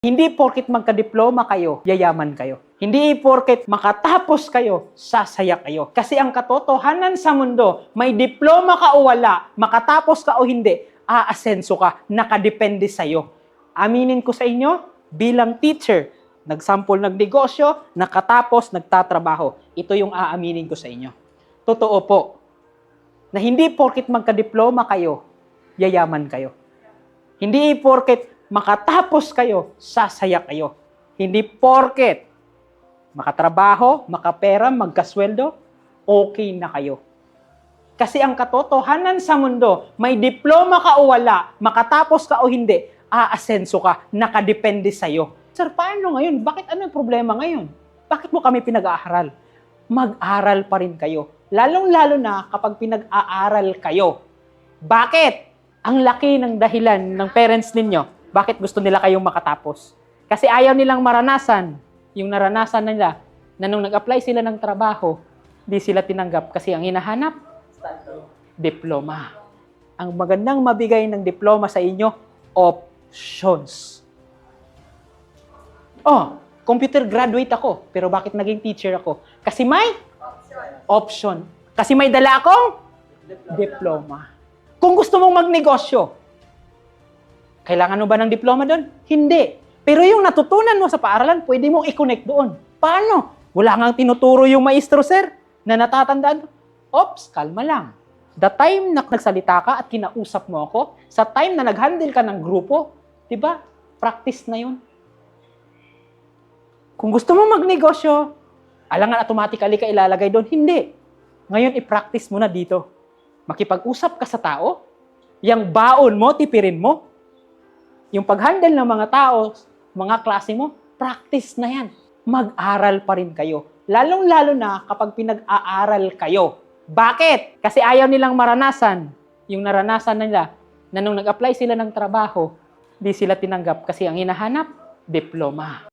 Hindi porket magka-diploma kayo, yayaman kayo. Hindi porket makatapos kayo, sasaya kayo. Kasi ang katotohanan sa mundo, may diploma ka o wala, makatapos ka o hindi, aasenso ka, nakadepende sa'yo. Aminin ko sa inyo, bilang teacher, nagsampol ng negosyo, nakatapos, nagtatrabaho. Ito yung aaminin ko sa inyo. Totoo po, na hindi porket magka-diploma kayo, yayaman kayo. Hindi porket makatapos kayo, sasaya kayo. Hindi porket makatrabaho, makapera, magkasweldo, okay na kayo. Kasi ang katotohanan sa mundo, may diploma ka o wala, makatapos ka o hindi, aasenso ka, nakadepende sa'yo. Sir, paano ngayon? Bakit ano yung problema ngayon? Bakit mo kami pinag-aaral? Mag-aral pa rin kayo. Lalong-lalo na kapag pinag-aaral kayo. Bakit? Ang laki ng dahilan ng parents ninyo. Bakit gusto nila kayong makatapos? Kasi ayaw nilang maranasan yung naranasan nila na nung nag-apply sila ng trabaho, di sila tinanggap kasi ang hinahanap, diploma. Ang magandang mabigay ng diploma sa inyo, options. Oh, computer graduate ako, pero bakit naging teacher ako? Kasi may option. Kasi may dala akong diploma. Kung gusto mong magnegosyo, kailangan mo ba ng diploma doon? Hindi. Pero yung natutunan mo sa paaralan, pwede mong i-connect doon. Paano? Wala nga tinuturo yung maestro, sir, na natatandaan. Ops, kalma lang. The time na nagsalita ka at kinausap mo ako, sa time na nag-handle ka ng grupo, di ba? Practice na yun. Kung gusto mo magnegosyo, alangan automatically ka ilalagay doon. Hindi. Ngayon, i-practice mo na dito. Makipag-usap ka sa tao, yung baon mo, tipirin mo, yung pag-handle ng mga tao, mga klase mo, practice na yan. Mag-aral pa rin kayo. Lalong-lalo na kapag pinag-aaral kayo. Bakit? Kasi ayaw nilang maranasan yung naranasan nila na nung nag-apply sila ng trabaho, di sila tinanggap kasi ang hinahanap, diploma.